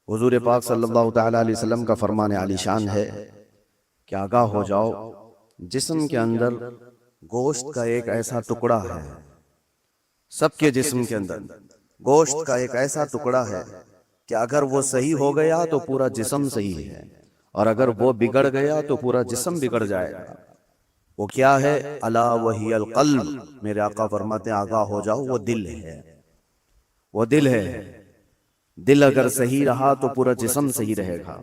حضور پاک صلی اللہ تعالیٰ علیہ وسلم کا فرمان عالی شان ہے کہ آگاہ ہو جاؤ، جسم کے اندر گوشت کا ایک ایسا ٹکڑا ہے، سب کے جسم کے اندر گوشت کا ایک ایسا ٹکڑا ہے کہ اگر وہ صحیح ہو گیا تو پورا جسم صحیح ہے، اور اگر وہ بگڑ گیا تو پورا جسم بگڑ جائے گا۔ وہ کیا ہے؟ الا وہی القلب، میرے آقا فرماتے ہیں آگاہ ہو جاؤ، وہ دل ہے، وہ دل ہے۔ دل اگر صحیح رہا تو پورا جسم صحیح رہے گا۔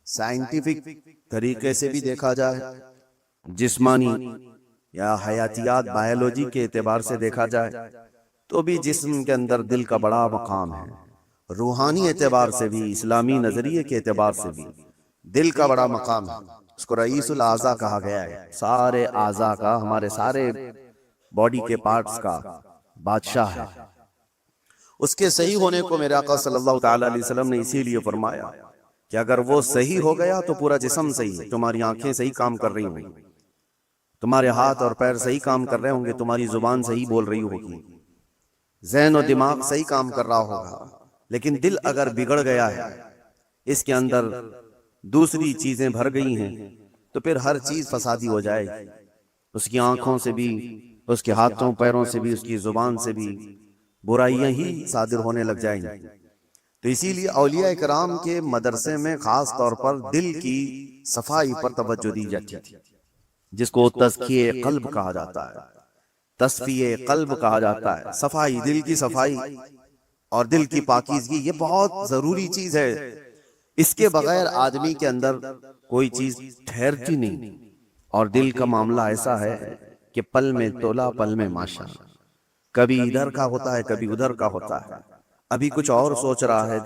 سائنٹیفک طریقے سے بھی دیکھا جائے، جسمانی یا حیاتیات بائیولوجی کے اعتبار سے دیکھا جائے تو بھی جسم کے اندر دل کا بڑا مقام ہے۔ روحانی اعتبار سے بھی، اسلامی نظریے کے اعتبار سے بھی دل کا بڑا مقام ہے۔ اس کو رئیس الاعضاء کہا گیا ہے، سارے اعضاء کا، ہمارے سارے باڈی کے پارٹس کا بادشاہ ہے۔ اس کے صحیح ہونے کو میرے آقا صلی اللہ تعالیٰ علیہ وسلم نے اسی لیے فرمایا کہ اگر وہ صحیح ہو گیا تو پورا جسم صحیح ہے۔ تمہاری آنکھیں صحیح کام کر رہی ہوں گی، تمہارے ہاتھ اور پیر صحیح کام کر رہے ہوں گے، تمہاری زبان صحیح بول رہی ہوگی، ذہن و دماغ صحیح کام کر رہا ہوگا۔ لیکن دل اگر بگڑ گیا ہے، اس کے اندر دوسری چیزیں بھر گئی ہیں، تو پھر ہر چیز فسادی ہو جائے گی۔ اس کی آنکھوں سے بھی، اس کے ہاتھوں پیروں سے بھی، اس کی زبان سے بھی برائیاں ہی صادر ہونے لگ جائیں گی۔ تو اسی لیے اولیاء کرام کے مدرسے میں خاص طور پر دل کی صفائی پر توجہ دی جاتی تھی، جس کو تزکیہ قلب کہا جاتا ہے، تصفیہ قلب کہا جاتا ہے۔ صفائی، دل کی صفائی اور دل کی پاکیزگی، یہ بہت ضروری چیز ہے۔ اس کے بغیر آدمی کے اندر کوئی چیز ٹھہرتی نہیں۔ اور دل کا معاملہ ایسا ہے کہ پل میں تولا پل میں ماشا، کبھی ادھر کا ہوتا ہے کبھی ادھر کا ہوتا ہے۔ ابھی کچھ اور سوچ رہا ہے،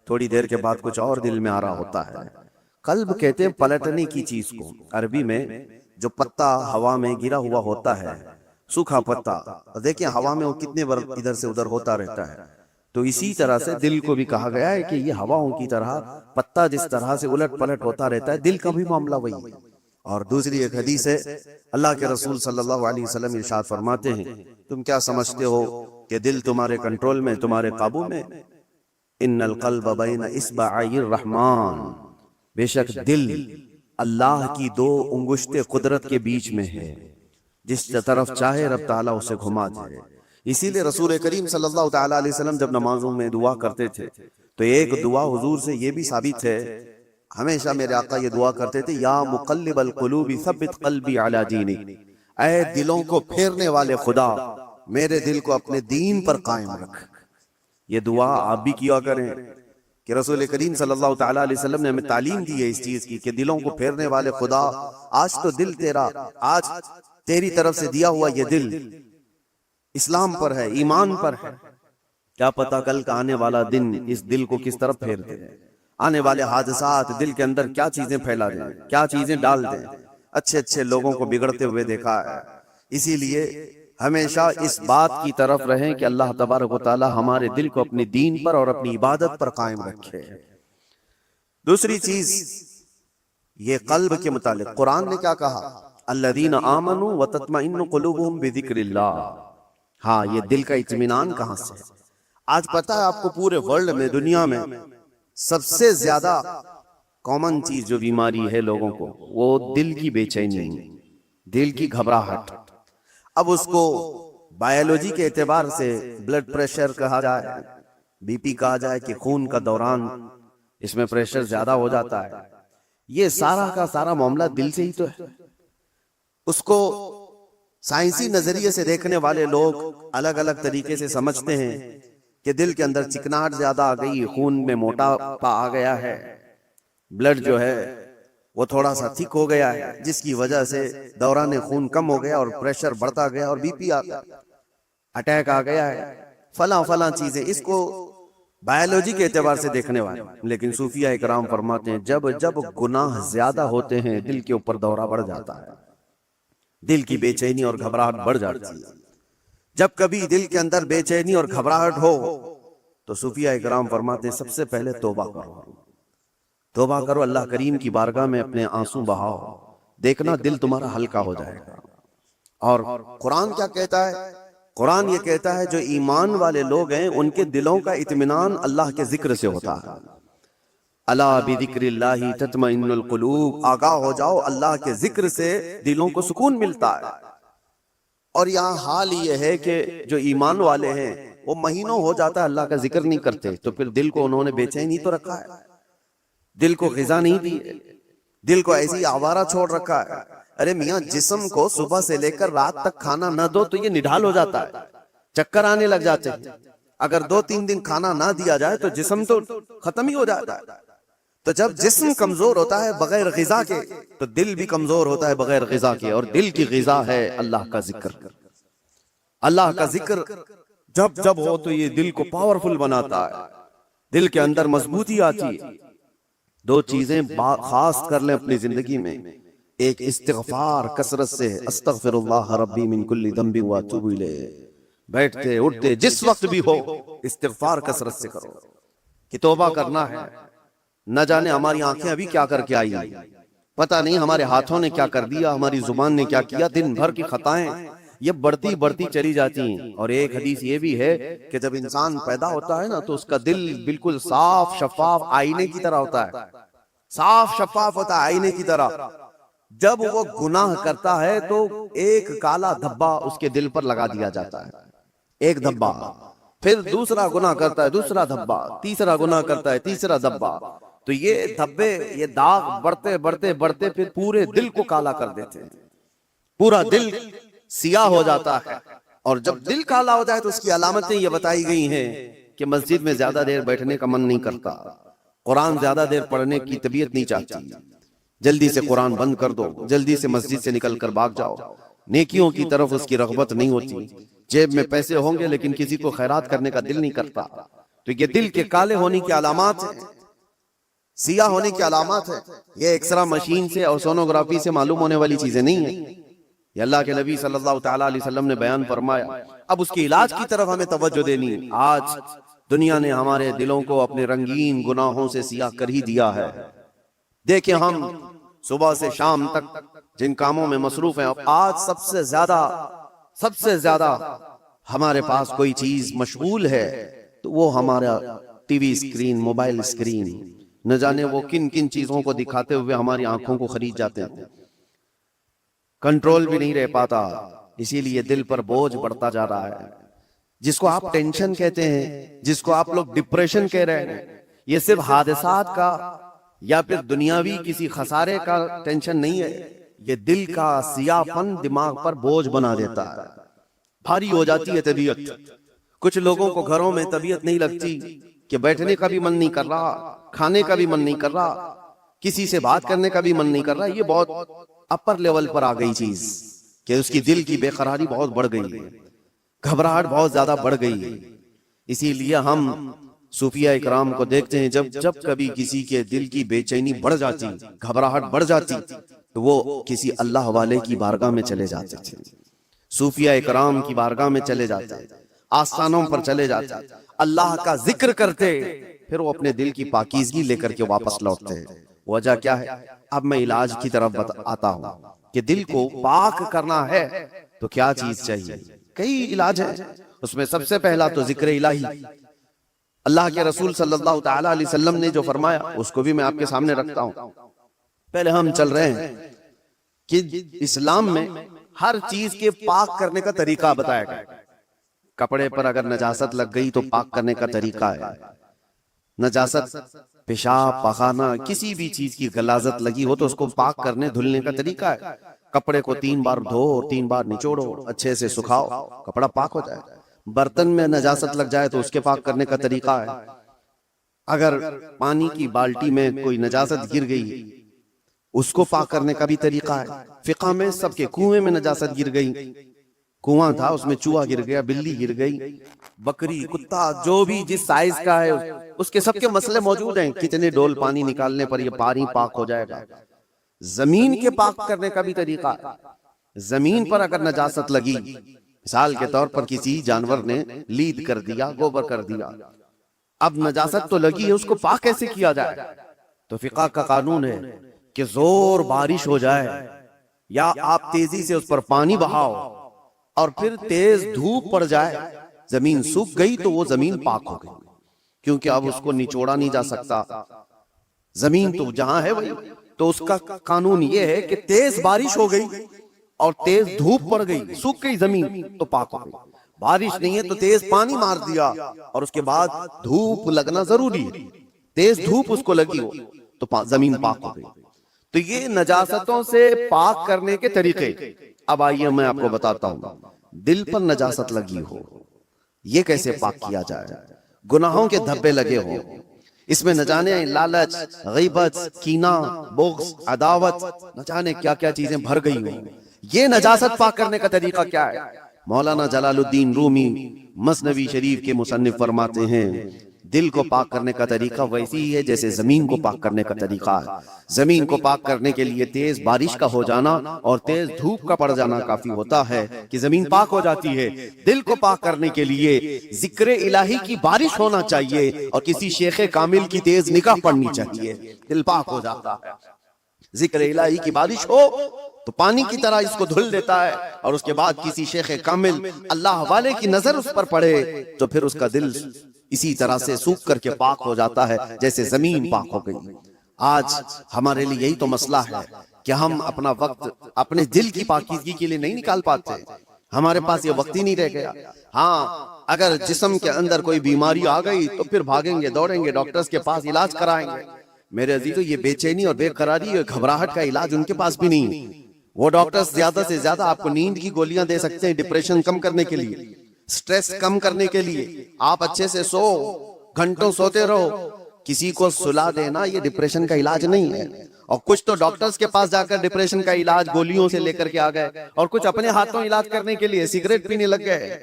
تھوڑی دیر کے بعد کچھ اور دل میں آ رہا ہوتا ہے۔ قلب کہتے ہیں پلٹنے کی چیز کو۔ عربی میں جو پتا ہوا میں گرا ہوا ہوتا ہے، سوکھا پتا، دیکھیں ہوا میں وہ کتنے بار ادھر سے ادھر ہوتا رہتا ہے۔ تو اسی طرح سے دل کو بھی کہا گیا ہے کہ یہ ہواؤں کی طرح پتا جس طرح سے الٹ پلٹ ہوتا رہتا ہے، دل کا بھی معاملہ وہی ہے۔ اور دوسری ایک حدیث ہے، اللہ کے رسول صلی اللہ علیہ وسلم ارشاد فرماتے ہیں، تم کیا سمجھتے ہو کہ دل تمہارے کنٹرول میں، تمہارے قابو میں؟ ان القلب بین اصبعی الرحمن، بے شک دل اللہ کی دو انگشت قدرت کے بیچ میں ہے، جس طرف چاہے رب تعالیٰ اسے گھما دے۔ اسی لیے رسول کریم صلی اللہ تعالیٰ علیہ وسلم جب نمازوں میں دعا کرتے تھے تو ایک دعا حضور سے یہ بھی ثابت ہے، ہمیشہ میرے آقا یہ دعا کرتے تھے، یا مقلب القلوب ثبت قلبی علی دینک، اے دلوں کو پھیرنے والے خدا، میرے دل کو اپنے دین پر قائم رکھ۔ یہ دعا آپ بھی کیا کریں کہ رسول کریم صلی اللہ تعالیٰ علیہ وسلم نے ہمیں تعلیم دی ہے اس چیز کی کہ دلوں کو پھیرنے والے خدا، آج تو دل تیرا، آج تیری طرف سے دیا ہوا یہ دل اسلام پر ہے، ایمان پر ہے، کیا پتا کل کا آنے والا دن اس دل کو کس طرف پھیر دے، آنے والے حادثات دل کے اندر کیا چیزیں پھیلا دیں، کیا چیزیں ڈال دیں۔ اچھے اچھے لوگوں کو بگڑتے ہوئے دیکھا ہے۔ اسی لیے ہمیشہ اس بات کی طرف رہیں کہ اللہ تبارک و تعالی ہمارے دل کو اپنی دین پر اور اپنی عبادت پر قائم رکھے۔ دوسری چیز یہ قلب کے متعلق قرآن نے کیا کہا؟ الذین آمنوا وتطمئن قلوبہم بذکر اللہ۔ ہاں، یہ دل کا اطمینان کہاں سے؟ آج پتہ ہے آپ کو پورے ورلڈ میں، دنیا میں سب سے زیادہ کامن چیز جو بیماری ہے لوگوں کو، وہ دل کی بے چینی، دل کی گھبراہٹ۔ اب اس کو بائیولوجی کے اعتبار سے بلڈ پریشر کہا جائے، بی پی کہا جائے کہ خون کا دوران، اس میں پریشر زیادہ ہو جاتا ہے، یہ سارا کا سارا معاملہ دل سے ہی تو ہے۔ اس کو سائنسی نظریے سے دیکھنے والے لوگ الگ الگ طریقے سے سمجھتے ہیں کہ دل کے اندر چکناہٹ زیادہ آ گئی، خون میں موٹاپا آ گیا ہے، بلڈ جو ہے وہ تھوڑا سا تھک ہو گیا ہے، جس کی وجہ سے دوران خون کم ہو گیا اور پریشر بڑھتا گیا اور بی پی آ گیا، اٹیک آ گیا ہے، فلاں فلاں چیزیں۔ اس کو بائیولوجی کے اعتبار سے دیکھنے والے، لیکن صوفیہ اکرام فرماتے ہیں جب جب گناہ زیادہ ہوتے ہیں دل کے اوپر دورہ بڑھ جاتا ہے، دل کی بے چینی اور گھبراہٹ بڑھ جاتی ہے۔ جب کبھی دل کے اندر بے چینی اور گھبراہٹ ہو تو صوفیہ اکرام فرماتے ہیں سب سے پہلے توبہ کرو، توبہ کرو، اللہ کریم کی بارگاہ میں اپنے آنسو بہاؤ، دیکھنا دل تمہارا ہلکا ہو جائے گا۔ اور قرآن کیا کہتا ہے؟ قرآن یہ کہتا ہے جو ایمان والے لوگ ہیں ان کے دلوں کا اطمینان اللہ کے ذکر سے ہوتا ہے۔ الا بذکر اللہ تطمئن القلوب، آگاہ ہو جاؤ اللہ کے ذکر سے دلوں کو سکون ملتا ہے۔ اور یہاں حال یہ ہے کہ جو ایمان والے ہیں وہ مہینوں ہو جاتا ہے اللہ کا ذکر نہیں کرتے، تو پھر دل کو انہوں نے بے چین ہی تو رکھا ہے، دل کو غذا نہیں دی، دل کو ایسی آوارہ چھوڑ رکھا ہے۔ ارے میاں، جسم کو صبح سے لے کر رات تک کھانا نہ دو تو یہ نڈھال ہو جاتا ہے، چکر آنے لگ جاتے ہیں۔ اگر 2-3 دن کھانا نہ دیا جائے تو جسم تو ختم ہی ہو جاتا ہے۔ تو جب جسم کمزور ہوتا ہے بغیر غذا کے، تو دل بھی کمزور ہوتا ہے بغیر غذا کے، اور دل کی غذا ہے اللہ کا ذکر۔ اللہ کا ذکر جب جب ہو تو یہ دل کو پاورفل بناتا ہے، دل کے اندر مضبوطی آتی ہے۔ 2 چیزیں خاص کر لیں اپنی زندگی میں، ایک استغفار کثرت سے، استغفر اللہ ربی من کل ذنب واتوب الیہ، بیٹھتے اٹھتے جس وقت بھی ہو استغفار کثرت سے کرو کہ توبہ کرنا ہے۔ نہ جانے ہماری آنکھیں ابھی کیا کر کے آئی، پتہ نہیں ہمارے ہاتھوں نے کیا کر دیا، ہماری زبان نے کیا کیا، دن بھر کی خطائیں یہ بڑھتی چلی جاتی ہیں۔ اور ایک حدیث یہ بھی ہے کہ جب انسان پیدا ہوتا ہے نا تو اس کا دل بالکل صاف شفاف آئینے کی طرح ہوتا ہے، صاف شفاف ہوتا ہے آئینے کی طرح۔ جب وہ گناہ کرتا ہے تو ایک کالا دھبا اس کے دل پر لگا دیا جاتا ہے، ایک دھبا، پھر دوسرا گناہ کرتا ہے دوسرا دھبا، تیسرا گناہ کرتا ہے تیسرا دھبا، تو یہ دھبے یہ داغ بڑھتے بڑھتے بڑھتے پھر پورے دل کو کالا کر دیتے ہیں، پورا دل سیاہ ہو جاتا ہے۔ اور جب دل کالا ہو جائے تو اس کی علامتیں یہ بتائی گئی ہیں کہ مسجد میں زیادہ دیر بیٹھنے کا من نہیں کرتا، قرآن زیادہ دیر پڑھنے کی طبیعت نہیں چاہتی، جلدی سے قرآن بند کر دو، جلدی سے مسجد سے نکل کر بھاگ جاؤ، نیکیوں کی طرف اس کی رغبت نہیں ہوتی، جیب میں پیسے ہوں گے لیکن کسی کو خیرات کرنے کا دل نہیں کرتا۔ تو یہ دل کے کالے ہونے کی علامات ہیں، سیاہ ہونے کی علامات ہے۔ یہ ایکسرا مشین سے اور سونوگرافی سے معلوم ہونے والی چیزیں نہیں ہیں، یہ اللہ کے نبی صلی اللہ تعالیٰ علیہ وسلم نے بیان فرمایا۔ اب اس کے علاج کی طرف ہمیں توجہ دینی۔ آج دنیا نے ہمارے دلوں کو اپنے رنگین گناہوں سے سیاہ کر ہی دیا ہے۔ دیکھیں ہم صبح سے شام تک جن کاموں میں مصروف ہیں، آج سب سے زیادہ ہمارے پاس کوئی چیز مشغول ہے تو وہ ہمارا T V screen, mobile screen, نہ جانے وہ کن کن چیزوں کو دکھاتے ہوئے ہماری آنکھوں کو خرید جاتے ہیں، کنٹرول بھی نہیں رہ پاتا، اسی لیے دل پر بوجھ بڑھتا جا رہا ہے۔ جس کو آپ ٹینشن کہتے ہیں، جس کو آپ لوگ ڈپریشن کہہ رہے ہیں، یہ صرف حادثات کا یا پھر دنیاوی کسی خسارے کا ٹینشن نہیں ہے، یہ دل کا سیاہ پن دماغ پر بوجھ بنا دیتا ہے، بھاری ہو جاتی ہے طبیعت۔ کچھ لوگوں کو گھروں میں طبیعت نہیں لگتی کہ بیٹھنے کا بھی من نہیں کر رہا، کھانے کا بھی من نہیں کر رہا، کسی سے بات کرنے کا بھی من نہیں کر رہا۔ یہ بہت اپر لیول پر آ گئی چیز کہ اس کی دل کی بے قراری بہت بڑھ گئی ہے، گھبراہٹ بہت زیادہ بڑھ گئی ہے۔ اسی لیے ہم صوفیہ اکرام کو دیکھتے ہیں، جب کبھی کسی کے دل کی بے چینی بڑھ جاتی، گھبراہٹ بڑھ جاتی، تو وہ کسی اللہ والے کی بارگاہ میں چلے جاتے تھے، صوفیہ اکرام کی بارگاہ میں چلے جاتے، آستانوں پر چلے جاتے، اللہ کا ذکر کرتے، پھر وہ اپنے دل کی پاکیزگی لے کر کے واپس لوٹتے۔ وجہ کیا ہے؟ اب میں علاج کی طرف آتا ہوں کہ دل کو پاک کرنا ہے تو کیا چیز چاہیے؟ کئی علاج ہیں، اس میں سب سے پہلا تو ذکر الہی۔ اللہ کے رسول صلی اللہ تعالیٰ علیہ وسلم نے جو فرمایا اس کو بھی میں آپ کے سامنے رکھتا ہوں۔ پہلے ہم چل رہے ہیں کہ اسلام میں ہر چیز کے پاک کرنے کا طریقہ بتایا گیا۔ کپڑے پر اگر نجاست لگ گئی تو پاک کرنے کا طریقہ ہے، نجاست پیشاب پخانہ کسی بھی چیز کی غلاظت لگی ہو تو اس کو پاک کرنے دھلنے کا طریقہ ہے۔ کپڑے کو 3 بار دھو اور 3 بار نچوڑو، اچھے سے سکھاؤ، کپڑا پاک ہو جائے۔ برتن میں نجاست لگ جائے تو اس کے پاک کرنے کا طریقہ ہے۔ اگر پانی کی بالٹی میں کوئی نجاست گر گئی اس کو پاک کرنے کا بھی طریقہ ہے۔ فقہ میں سب کے کنویں میں نجاست گر گئی، کنواں تھا اس میں چوہا گر گیا، بلی گر گئی، بکری کتا جو بھی جس سائز کا ہے اس کے سب کے مسئلے موجود ہیں، کتنے ڈول پانی نکالنے پر یہ پانی پاک ہو جائے گا۔ زمین کے پاک کرنے کا بھی طریقہ ہے۔ زمین پر اگر نجاست لگی، مثال کے طور پر کسی جانور نے لید کر دیا، گوبر کر دیا، اب نجاست تو لگی ہے، اس کو پاک کیسے کیا جائے؟ تو فقہ کا قانون ہے کہ زور بارش ہو جائے یا آپ تیزی سے اس پر پانی بہاؤ اور پھر تیز دھوپ پڑ جائے، زمین سوکھ گئی تو وہ زمین پاک ہو گئی، کیونکہ اب اس کو نچوڑا نہیں جا سکتا، زمین تو جہاں ہے وہی، تو اس کا قانون یہ ہے کہ تیز بارش ہو گئی اور تیز دھوپ پڑ گئی، سوکھ گئی زمین تو پاک ہو گئی، بارش نہیں ہے تو تیز پانی مار دیا اور اس کے بعد دھوپ لگنا ضروری ہے، تیز دھوپ اس کو لگی ہو تو زمین پاک ہو گئی۔ تو یہ نجاستوں سے پاک کرنے کے طریقے۔ اب آئیے میں آپ کو بتاتا ہوں، دل پر نجاست لگی ہو یہ کیسے پاک کیا جائے؟ گناہوں کے دھبے لگے ہو، اس میں نہ جانے لالچ، غیبت، کینہ، بغض، عداوت، نہ جانے کیا کیا چیزیں بھر گئی ہوں، یہ نجاست پاک کرنے کا طریقہ کیا ہے؟ مولانا جلال الدین رومی مثنوی شریف کے مصنف فرماتے ہیں دل کو پاک کرنے کا طریقہ ویسی ہی ہے جیسے زمین کو پاک کرنے کا طریقہ ہے۔ زمین کو پاک کرنے کے لیے تیز بارش کا ہو جانا اور تیز دھوپ کا پڑ جانا کافی ہوتا ہے کہ زمین پاک ہو جاتی ہے۔ دل کو پاک کرنے کے لیے ذکر الہی کی بارش ہونا چاہیے اور کسی شیخ کامل کی تیز نگاہ پڑنی چاہیے، دل پاک ہو جاتا ہے۔ ذکر الہی کی بارش ہو تو پانی کی طرح اس کو دھل دیتا ہے، اور اس کے بعد کسی شیخ کامل اللہ والے کی نظر اس پر پڑے تو پھر اس کا دل اسی طرح سے سوکھ کر کے پاک ہو جاتا ہے جیسے زمین پاک ہو گئی۔ آج ہمارے لیے یہی تو مسئلہ ہے کہ ہم اپنا وقت اپنے دل کی پاکیزگی کے لیے نہیں نکال پاتے، ہمارے پاس یہ وقت ہی نہیں رہ گیا۔ ہاں اگر جسم کے اندر کوئی بیماری آ گئی تو پھر بھاگیں گے دوڑیں گے ڈاکٹرز کے پاس علاج کرائیں گے۔ میرے عزیزو یہ بے چینی اور بے قراری اور گھبراہٹ کا علاج ان کے پاس بھی نہیں۔ وہ ڈاکٹرز زیادہ سے زیادہ آپ کو نیند کی گولیاں دے سکتے ہیں ڈپریشن کم کرنے کے لیے، سٹریس کم کرنے کے لیے۔ آپ اچھے سے سو، گھنٹوں سوتے رہو، کسی کو سلا دینا یہ ڈپریشن کا علاج نہیں ہے۔ اور کچھ تو ڈاکٹرز کے پاس جا کر ڈپریشن کا علاج گولیوں سے لے کر کے آ گئے، اور کچھ اپنے ہاتھوں علاج کرنے کے لیے سگریٹ پینے لگ گئے،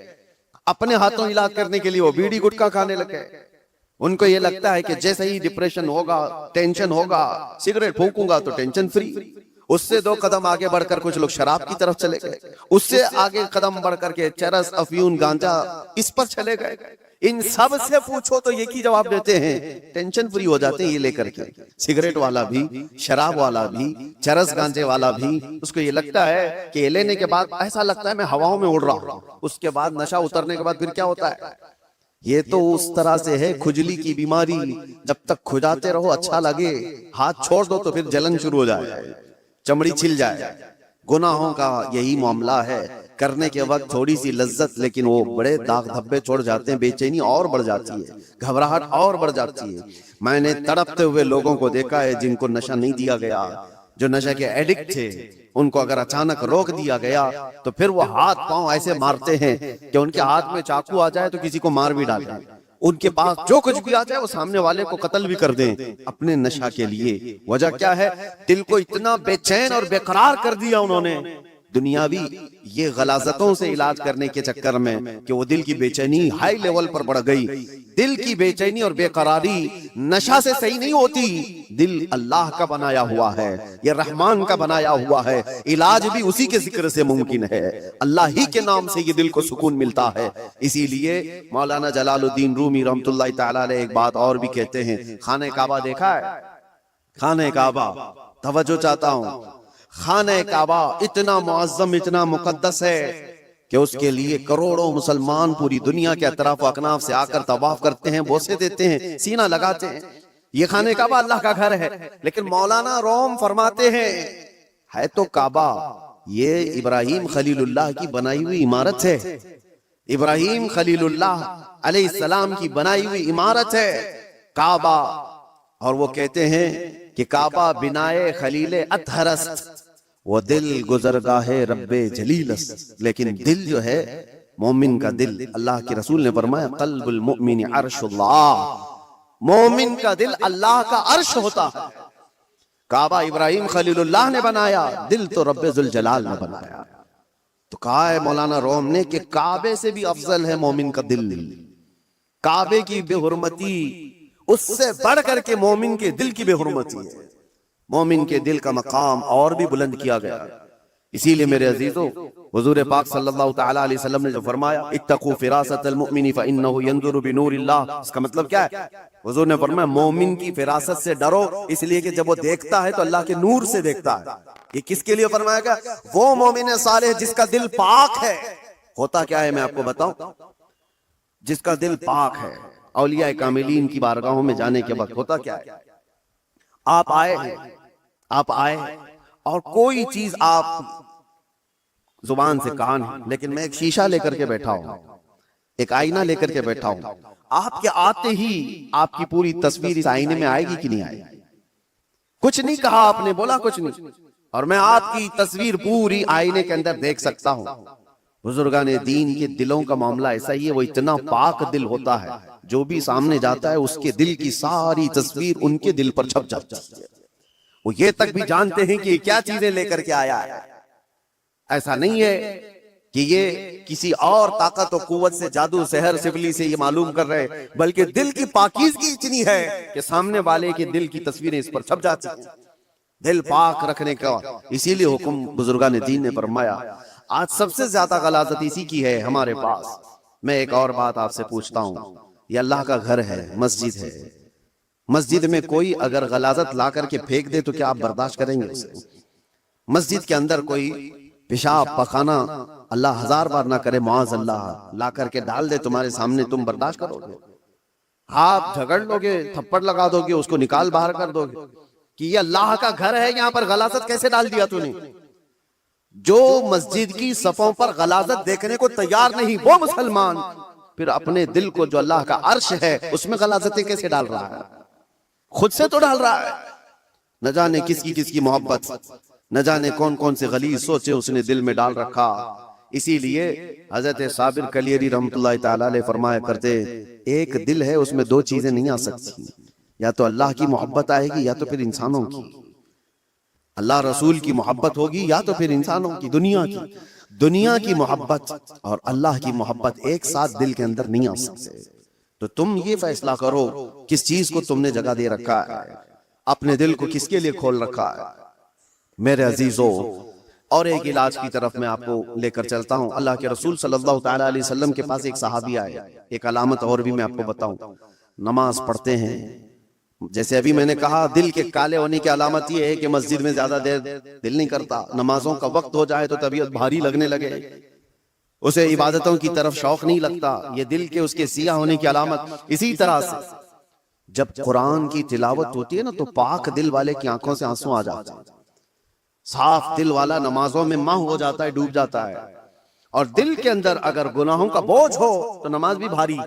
اپنے ہاتھوں علاج کرنے کے لیے وہ بیڑی گٹکا کھانے لگ گئے۔ ان کو یہ لگتا ہے کہ جیسے ہی ڈپریشن ہوگا، ٹینشن ہوگا، سگریٹ پھونکوں گا تو ٹینشن فری۔ اس سے دو قدم آگے بڑھ کر کچھ لوگ شراب کی طرف چلے گئے، اس سے آگے قدم بڑھ کر کے چرس، افیون، گانجا اس پر چلے گئے۔ ان سب سے پوچھو تو ایک ہی جواب دیتے ہیں، ٹینشن فری ہو جاتے ہیں یہ لے کر کے۔ سگریٹ والا بھی، شراب والا بھی، چرس گانجے والا بھی، اس کو یہ لگتا ہے کہ یہ لینے کے بعد ایسا لگتا ہے میں ہواؤں میں اڑ رہا ہوں، اس کے بعد نشہ اترنے کے بعد پھر کیا ہوتا ہے؟ یہ تو اس طرح سے ہے کھجلی کی بیماری، جب تک کھجاتے رہو اچھا لگے، ہاتھ چھوڑ دو تو پھر جلن شروع ہو جائے، چمڑی چھل جائے۔ گناہوں کا یہی معاملہ ہے، کرنے کے وقت تھوڑی سی لذت، لیکن وہ بڑے داغ دھبے چھوڑ جاتے ہیں، بے چینی اور بڑھ جاتی ہے، گھبراہٹ اور بڑھ جاتی ہے۔ میں نے تڑپتے ہوئے لوگوں کو دیکھا ہے جن کو نشہ نہیں دیا گیا، جو نشہ کے ایڈکٹ تھے، ان کو اگر اچانک روک دیا گیا تو پھر وہ ہاتھ پاؤں ایسے مارتے ہیں کہ ان کے ہاتھ میں چاقو آ جائے تو کسی کو مار بھی ڈالیں، ان کے پاس جو کچھ بھی آ جائے وہ سامنے والے کو قتل بھی کر دیں اپنے نشہ کے لیے۔ وجہ کیا ہے؟ دل کو اتنا بے چین اور بے قرار کر دیا انہوں نے دنیاوی یہ غلاظتوں سے علاج کرنے کے چکر میں کہ وہ دل کی بے چینی ہائی لیول پر بڑھ گئی۔ دل کی بے چینی اور بے قراری نشہ سے صحیح نہیں ہوتی، دل اللہ کا بنایا ہوا ہے، یہ رحمان کا بنایا ہوا ہے، علاج بھی اسی کے ذکر سے ممکن ہے، اللہ ہی کے نام سے یہ دل کو سکون ملتا ہے۔ اسی لیے مولانا جلال الدین رومی رحمۃ اللہ تعالی علیہ ایک بات اور بھی کہتے ہیں، خانہ کعبہ دیکھا ہے؟ خانہ کعبہ، توجہ چاہتا ہوں، خانہ کعبہ اتنا معظم، اتنا مقدس ہے کہ اس کے لیے کروڑوں مسلمان پوری دنیا کے اطراف و اکناف سے آ کر طواف کرتے ہیں، بوسے دیتے ہیں، سینہ لگاتے ہیں۔ یہ خانہ کعبہ اللہ کا گھر ہے، لیکن مولانا روم فرماتے ہیں ہے تو کعبہ، یہ ابراہیم خلیل اللہ کی بنائی ہوئی عمارت ہے، ابراہیم خلیل اللہ علیہ السلام کی بنائی ہوئی عمارت ہے کعبہ۔ اور وہ کہتے ہیں کہ کعبہ بنائے خلیل اطہر است، وہ دل گزرگاہ رب جلیل است، لیکن دل جو ہے مومن کا دل، اللہ کے رسول نے فرمایا قلب المؤمن عرش اللہ، مومن کا دل اللہ کا عرش ہوتا ہے۔ کعبہ ابراہیم خلیل اللہ نے بنایا، دل تو رب ذوالجلال نے بنایا۔ تو کہا ہے مولانا روم نے کہ کعبے سے بھی افضل ہے مومن کا دل، کعبے کی بے حرمتی اس سے بڑھ کر کے مومن کے دل کی بے حرمتی ہے، مومن کے دل کا مقام اور بھی بلند کیا گیا۔ اسی لیے میرے عزیزو حضور پاک صلی اللہ تعالی علیہ وسلم نے جو فرمایا اتقوا فراست المؤمن فانه ينظر بنور اللہ، اس کا مطلب کیا ہے؟ حضور نے فرمایا مومن کی فراست سے ڈرو، اس لیے کہ جب وہ دیکھتا ہے تو اللہ کے نور سے دیکھتا ہے۔ یہ کس کے لیے فرمایا گیا؟ وہ مومن صالح جس کا دل پاک ہے۔ ہوتا کیا ہے میں آپ کو بتاؤں، جس کا دل پاک ہے، اولیاء کاملین کی بارگاہوں میں جانے کے وقت ہوتا کیا ہے؟ آپ آئے اور کوئی چیز آپ زبان سے کہا نہیں، لیکن میں ایک شیشہ لے کر کے بیٹھا ہوں، ایک آئینہ لے کر کے بیٹھا ہوں، آپ کے آتے ہی آپ کی پوری تصویر اس آئینے میں آئے گی کہ نہیں آئے گی؟ کچھ نہیں کہا آپ نے، بولا کچھ نہیں، اور میں آپ کی تصویر پوری آئینے کے اندر دیکھ سکتا ہوں۔ بزرگان دین کے دلوں کا معاملہ ایسا ہی ہے، وہ اتنا پاک دل ہوتا ہے، جو بھی سامنے جاتا ہے اس کے دل کی ساری تصویر ان کے دل پر چھپ جاتی ہے، وہ یہ تک بھی جانتے ہیں کہ یہ کیا چیزیں لے کر کے آیا ہے۔ ایسا نہیں ہے کہ یہ کسی اور طاقت و قوت سے، جادو سحر سفلی سے یہ معلوم کر رہے، بلکہ دل کی پاکیزگی اتنی ہے کہ سامنے والے کے دل کی تصویریں اس پر چھپ جاتی ہیں، دل پاک رکھنے کا اسی لیے حکم بزرگان دین نے فرمایا۔ آج سب سے زیادہ غلاظت اسی کی ہے ہمارے پاس۔ میں ایک اور بات آپ سے پوچھتا ہوں، یہ اللہ کا گھر ہے، مسجد ہے، مسجد میں کوئی اگر غلاظت لا کر کے پھینک دے تو کیا آپ برداشت کریں گے اسے؟ مسجد کے اندر کوئی پیشاب پخانہ اللہ ہزار بار نہ کرے، معاذ اللہ، لا کر کے ڈال دے تمہارے سامنے، تم برداشت کرو گے؟ آپ جھگڑ لو گے، تھپڑ لگا دو گے، اس کو نکال باہر کر دو گے کہ یہ اللہ کا گھر ہے، یہاں پر غلاظت کیسے ڈال دیا تو نے؟ جو مسجد کی صفوں پر غلاظت دیکھنے کو تیار نہیں وہ مسلمان پھر اپنے دل کو جو اللہ کا عرش ہے اس میں غلاظتیں کیسے ڈال رہا ہے؟ خود سے تو ڈال رہا ہے۔ نہ جانے کس کی محبت، نہ جانے کون کون سے غلیظ سوچے اس نے دل میں ڈال رکھا۔ اسی لیے حضرت صابر کلیری رحمت اللہ تعالی علیہ فرمایا کرتے، ایک دل ہے اس میں دو چیزیں نہیں آ سکتی، یا تو اللہ کی محبت آئے گی یا تو پھر انسانوں کی، اللہ رسول کی محبت ہوگی یا تو پھر انسانوں کی، دنیا کی محبت اور اللہ کی محبت ایک ساتھ دل کے اندر نہیں آ سکتے۔ تو تم یہ فیصلہ کرو کس چیز کو تم نے جگہ دے رکھا ہے، اپنے دل کو کس کے لیے کھول رکھا ہے۔ میرے عزیزو، اور ایک علاج کی طرف میں آپ کو لے کر چلتا ہوں۔ اللہ کے رسول صلی اللہ تعالی علیہ وسلم کے پاس ایک صحابی آئے، ایک علامت اور بھی میں آپ کو بتاؤں، نماز پڑھتے ہیں، جیسے ابھی میں نے کہا دل کے کالے ہونے کی علامت یہ ہے کہ مسجد میں زیادہ دیر دل نہیں کرتا، نمازوں کا وقت ہو جائے تو طبیعت بھاری لگنے لگے، اسے عبادتوں کی طرف شوق نہیں لگتا، یہ دل کے اس کے سیاہ ہونے کی علامت۔ اسی طرح سے جب قرآن کی تلاوت ہوتی ہے نا تو پاک دل والے کی آنکھوں سے آنسو آ جاتے ہیں، صاف دل والا نمازوں میں ماہ ہو جاتا ہے، ڈوب جاتا ہے، اور دل کے اندر اگر گناہوں کا بوجھ ہو تو نماز بھی بھاری،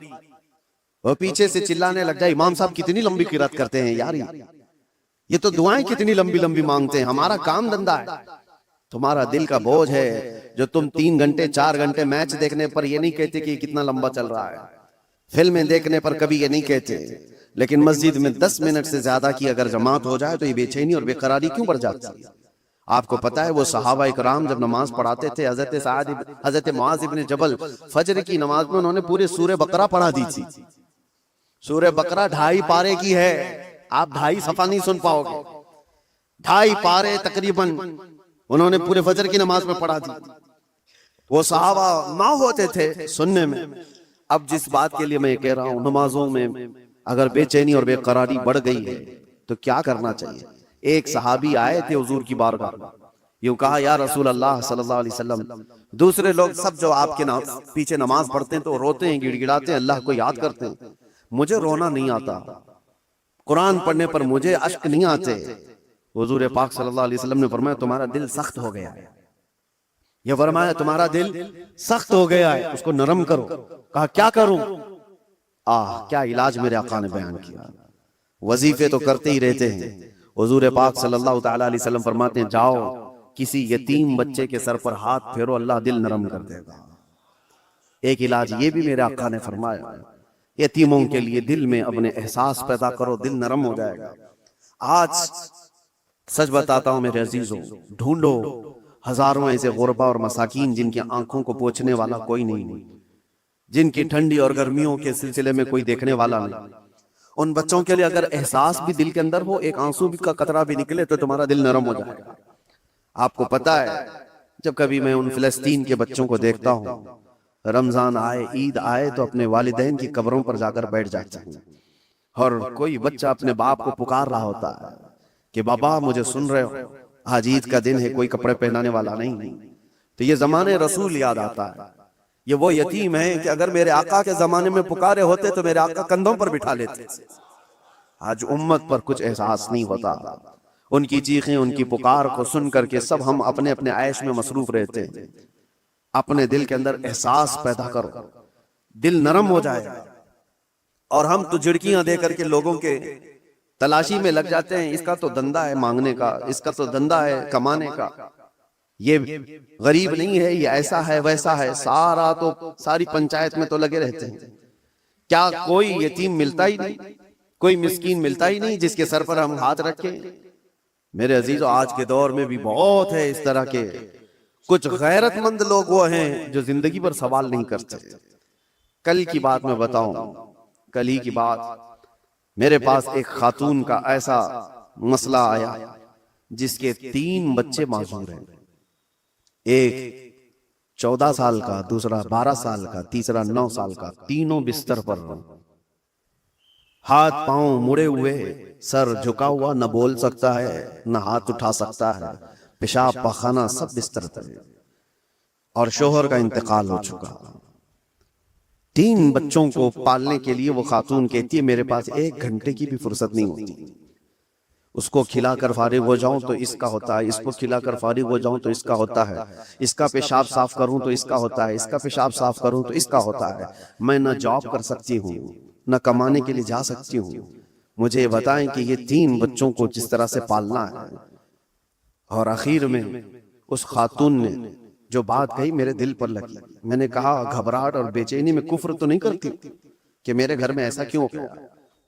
وہ پیچھے سے چلانے لگ جائے، امام صاحب کتنی لمبی قرات کرتے ہیں یار، یہ تو دعائیں کتنی لمبی لمبی مانگتے ہیں، ہمارا کام دھندا ہے۔ تمہارا دل کا بوجھ ہے جو تم 3 گھنٹے 4 گھنٹے میچ دیکھنے پر یہ نہیں کہتے کہ کتنا لمبا چل رہا ہے، فلمیں دیکھنے پر کبھی یہ نہیں کہتے، لیکن مسجد میں 10 منٹ سے زیادہ کی اگر جماعت ہو جائے تو یہ بے چینی اور بے قراری کیوں بڑھ جاتی ہے؟ آپ کو پتا ہے وہ صحابہ اکرام جب نماز پڑھاتے تھے، حضرت معاذ ابن جبل فجر کی نماز میں انہوں نے پورے سورہ بقرہ پڑھا دی تھی۔ سورہ بقرہ 2.5 پارے کی ہے، آپ 2.5 صفحہ نہیں سن پاؤ گے، 2.5 پارے تقریباً انہوں نے پورے فجر کی نماز میں پڑھا دی۔ وہ صحابہ نہ ہوتے تھے سننے میں۔ اب جس بات کے لیے میں کہہ رہا ہوں، نمازوں میں اگر بے چینی اور بے قراری بڑھ گئی ہے تو کیا کرنا چاہیے؟ ایک صحابی آئے تھے حضور کی بارگاہ، یوں کہا یا رسول اللہ صلی اللہ علیہ وسلم، دوسرے لوگ سب جو آپ کے پیچھے نماز پڑھتے ہیں تو روتے ہیں، گڑ گڑاتے ہیں، اللہ کو یاد کرتے ہیں، مجھے رونا نہیں آتا، قرآن پڑھنے پر مجھے اشک نہیں آتے۔ حضور پاک صلی اللہ علیہ وسلم نے فرمایا تمہارا دل سخت ہو گیا ہے، یہ فرمایا تمہارا دل سخت ہو گیا ہے، اس کو نرم کرو۔ کہا کیا کروں؟ کیا علاج میرے آقا نے بیان کیا، وظیفے تو کرتے ہی رہتے ہیں۔ حضور پاک صلی اللہ تعالی علیہ وسلم فرماتے ہیں جاؤ کسی یتیم بچے کے سر پر ہاتھ پھیرو، اللہ دل نرم کر دے گا۔ ایک علاج یہ بھی میرے آقا نے فرمایا، یتیموں کے لیے دل میں اپنے احساس پیدا کرو، دل نرم ہو جائے گا۔ آج سچ بتاتا ہوں میرے عزیزوں، ڈھونڈو ہزاروں ایسے غربا اور مساکین جن کی آنکھوں کو پوچھنے والا کوئی نہیں، جن کی ٹھنڈی اور گرمیوں کے سلسلے میں کوئی دیکھنے والا نہیں۔ ان بچوں کے لیے اگر احساس بھی دل کے اندر ہو، ایک آنسو کا قطرہ بھی نکلے تو تمہارا دل نرم ہو جائے گا۔ آپ کو پتا ہے جب کبھی میں ان فلسطین کے بچوں کو دیکھتا ہوں، رمضان آئے، عید آئے تو اپنے والدین کی قبروں پر جا کر بیٹھ جاتے ہیں، اور کوئی بچہ اپنے باپ کو پکار رہا ہوتا ہے کہ بابا مجھے سن رہے ہو، آج عید کا دن ہے، کوئی کپڑے پہنانے والا نہیں۔ تو یہ زمانے رسول یاد آتا ہے، یہ وہ یتیم ہیں کہ اگر میرے آقا کے زمانے میں پکارے ہوتے تو میرے آقا کندھوں پر بٹھا لیتے، آج امت پر کچھ احساس نہیں ہوتا. ان کی چیخیں، ان کی پکار کو سن کر کے سب ہم اپنے اپنے عیش میں مصروف رہتے ہیں. اپنے دل کے اندر احساس پیدا کرو، دل نرم ہو جائے. اور ہم تو جھڑکیاں دے کر کے لوگوں کے تلاشی میں لگ جاتے ہیں. اس کا تو دھندا ہے مانگنے کا، اس کا تو دھندا ہے کمانے کا، یہ غریب نہیں ہے، یہ ایسا ہے ویسا ہے. ساری پنچایت میں تو لگے رہتے ہیں. کیا کوئی یتیم ملتا ہی نہیں، کوئی مسکین ملتا ہی نہیں جس کے سر پر ہم ہاتھ رکھیں؟ میرے عزیزو، آج کے دور میں بھی بہت ہے اس طرح کے. کچھ غیرت مند لوگ وہ ہیں جو زندگی پر سوال نہیں کرتے. کل کی بات میں بتاؤں، کل ہی کی بات، میرے پاس ایک خاتون کا ایسا مسئلہ آیا جس کے 3 بچے معذور ہیں. ایک 14 سال کا، دوسرا 12 سال کا، تیسرا 9 سال کا. تینوں بستر پر، ہاتھ پاؤں مڑے ہوئے، سر جھکا ہوا، نہ بول سکتا ہے نہ ہاتھ اٹھا سکتا ہے. پیشاب پخانہ سب بستر پر. اور شوہر کا انتقال ہو چکا. 3 بچوں کو پالنے کے لیے وہ خاتون کہتی ہے میرے پاس 1 گھنٹے کی بھی فرصت نہیں ہوتی. اس کو کھلا کر فارغ ہو جاؤں تو اس کا ہوتا ہے، اس کو کھلا کر فارغ ہو جاؤں تو اس کا ہوتا ہے، اس کا پیشاب صاف کروں تو اس کا ہوتا ہے، اس کا پیشاب صاف کروں تو اس کا ہوتا ہے. میں نہ جاب کر سکتی ہوں، نہ کمانے کے لیے جا سکتی ہوں. مجھے بتائیں کہ یہ 3 بچوں کو جس طرح سے پالنا ہے. اور آخر میں اس خاتون نے جو بات کہی میرے دل پر لگی. میں نے کہا گھبراہٹ اور بے چینی میں کفر تو نہیں کرتی کہ میرے گھر میں ایسا کیوں ہو؟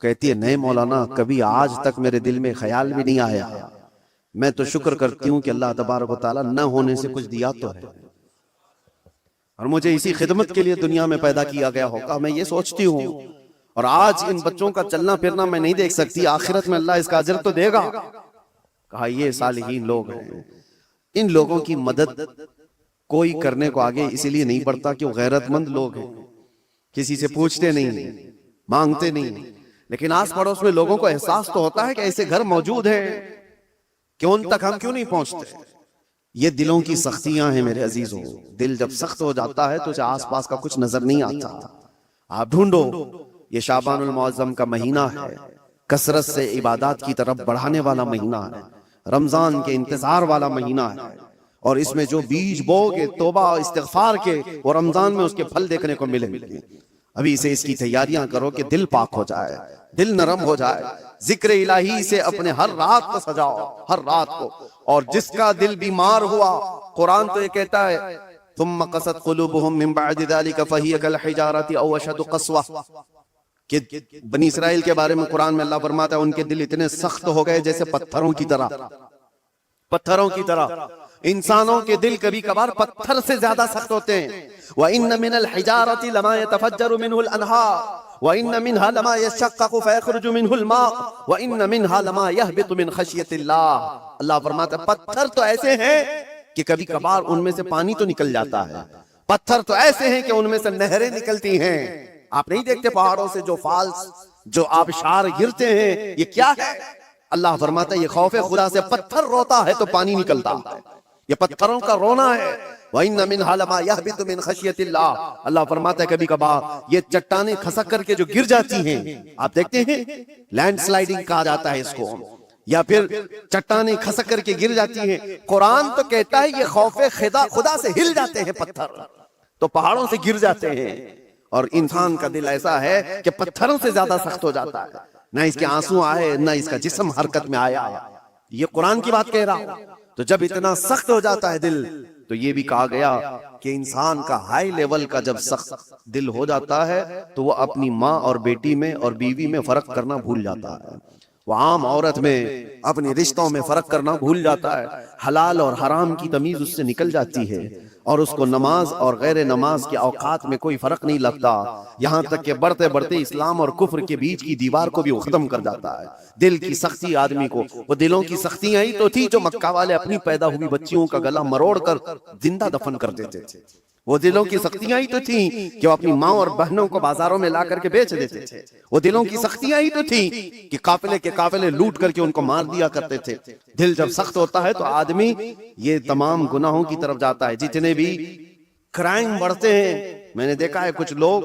کہتی ہے نہیں مولانا، کبھی آج تک میرے دل میں خیال بھی نہیں آیا. میں تو شکر کرتی ہوں کہ اللہ تبارک و تعالیٰ نہ ہونے سے کچھ دیا تو ہے، اور مجھے اسی خدمت کے لیے دنیا میں پیدا کیا گیا ہوگا. میں یہ سوچتی ہوں. اور آج ان بچوں کا چلنا پھرنا میں نہیں دیکھ سکتی، آخرت میں اللہ اس کا اجر تو دے گا. کہا یہ صالحین لوگ ہیں. ان لوگوں کی مدد کوئی کرنے کو آگے اسی لیے نہیں بڑھتا کہ وہ غیرت مند لوگ ہیں، کسی سے پوچھتے نہیں، مانگتے نہیں. لیکن آس پڑوس میں لوگوں کو احساس تو ہوتا ہے کہ ایسے گھر موجود ہیں کہ ان تک ہم کیوں نہیں پہنچتے. یہ دلوں کی سختیاں ہیں میرے عزیزوں. دل جب سخت ہو جاتا ہے تو اسے آس پاس کا کچھ نظر نہیں آتا. آپ ڈھونڈو. یہ شعبان المعظم کا مہینہ ہے، کثرت سے عبادات کی طرف بڑھانے والا مہینہ ہے، رمضان کے انتظار والا مہینہ ہے. اور اس میں جو بیج بو گے توبہ استغفار کے، وہ رمضان میں اس کے پھل دیکھنے کو ملیں گے. ابھی سے اس کی تیاریاں کرو کہ دل پاک ہو جائے، دل نرم ہو جائے. ذکر الہی سے اپنے ہر رات کو سجاؤ، ہر رات کو. اور جس کا دل بیمار ہوا، قرآن تو یہ کہتا ہے ثم قست قلوبهم من بعد ذلك فهي كالحجارة او اشد قسوة، کہ بنی اسرائیل کے بارے میں قرآن میں اللہ فرماتا ہے ان کے دل اتنے سخت ہو گئے جیسے پتھروں کی طرح. پتھروں کی طرح. انسانوں کے دل کبھی کبھار پتھر سے زیادہ سخت ہوتے ہیں. وَإِنَّ مِنَ الْحِجَارَةِ لَمَا يَتَفَجَّرُ مِنْهُ الْأَنْهَارُ وَإِنَّ مِنْهَا لَمَا يَشَّقَّقُ فَيَخْرُجُ مِنْهُ الْمَاءُ وَإِنَّ مِنْهَا لَمَا يَهْبِطُ مِنْ خَشْيَةِ اللَّهِ. اللہ فرماتا ہے پتھر تو ایسے ہیں کہ کبھی کبھار ان میں سے پانی تو نکل جاتا ہے. پتھر تو ایسے ہیں کہ ان میں سے نہریں نکلتی ہیں. آپ نہیں دیکھتے پہاڑوں سے جو فالس، جو آبشار گرتے ہیں، یہ کیا ہے؟ اللہ فرماتا ہے یہ خوف خدا سے پتھر روتا ہے تو پانی نکلتا ہے. یہ پتھروں کا رونا ہے. وَإِنَّ مِنْهَا لَمَا يَهْبِطُ مِنْ خَشْيَةِ اللَّهِ. اللہ فرماتا ہے کبھی کبھار یہ چٹانیں کھسک کر کے جو گر جاتی ہیں، آپ دیکھتے ہیں لینڈ سلائیڈنگ کہا جاتا ہے اس کو، یا پھر چٹانیں کھسک کر کے گر جاتی ہیں. قرآن تو کہتا ہے یہ خوف خدا سے ہل جاتے ہیں پتھر، تو پہاڑوں سے گر جاتے ہیں. اور انسان کا دل ایسا ہے کہ پتھروں سے زیادہ سخت ہو جاتا ہے. نہ اس کے آنسو آئے، نہ اس کا جسم حرکت میں آیا. یہ قرآن کی بات کہہ رہا ہوں. تو جب اتنا سخت ہو جاتا ہے دل، تو یہ بھی کہا گیا کہ انسان کا ہائی لیول کا جب سخت دل ہو جاتا ہے تو وہ اپنی ماں اور بیٹی میں اور بیوی میں فرق کرنا بھول جاتا ہے. وہ عام عورت میں اپنے رشتوں میں فرق کرنا بھول جاتا ہے. حلال اور حرام کی تمیز اس سے نکل جاتی ہے، اور اس کو نماز اور غیر نماز کے اوقات میں کوئی فرق نہیں لگتا. یہاں تک کہ بڑھتے بڑھتے اسلام اور کفر کے بیچ کی دیوار کو بھی وہ ختم کر جاتا ہے. دل کی سختی آدمی کو، وہ دلوں کی سختیاں ہی تو تھی جو مکہ والے اپنی پیدا ہوئی بچیوں کا گلا مروڑ کر زندہ دفن کر دیتے تھے. وہ دلوں کی سختیاں ہی تو تھیں کہ وہ اپنی ماں اور بہنوں کو بازاروں میں لا کر کے بیچ دیتے تھے. وہ دلوں کی سختیاں ہی تو تھیں کہ قافلے کے قافلے لوٹ کر کے ان کو مار دیا کرتے تھے. دل جب سخت ہوتا ہے تو آدمی یہ تمام گناہوں کی طرف جاتا ہے. جتنے بھی کرائم بڑھتے ہیں، میں نے دیکھا ہے کچھ لوگ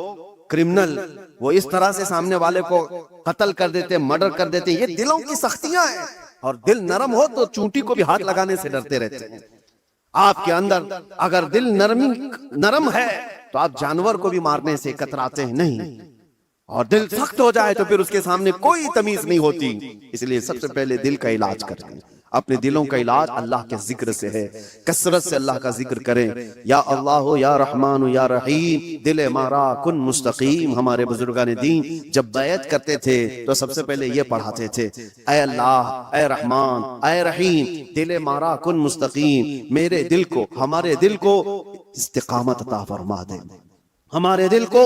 کرمنل وہ اس طرح سے سامنے والے کو قتل کر دیتے، مرڈر کر دیتے. یہ دلوں کی سختیاں ہیں. اور دل نرم ہو تو چونٹی کو بھی ہاتھ لگانے سے ڈرتے رہتے ہیں. آپ کے اندر اگر دل نرم ہے تو آپ جانور کو بھی مارنے سے کتراتے ہیں نہیں. اور دل سخت ہو جائے تو پھر اس کے سامنے کوئی تمیز نہیں ہوتی. اس لیے سب سے پہلے دل کا علاج کریں. اپنے دلوں کا علاج اللہ کے ذکر سے ہے. کثرت سے اللہ کا ذکر کریں. یا اللہ یا رحمان یا رحیم دل مارا کن مستقیم. ہمارے بزرگان دین جب بیعت کرتے تھے تو سب سے پہلے یہ پڑھاتے تھے، اے اللہ، اے رحمان، اے رحیم دل مارا کن مستقیم. میرے دل کو، ہمارے دل کو استقامت عطا فرما دے. ہمارے دل کو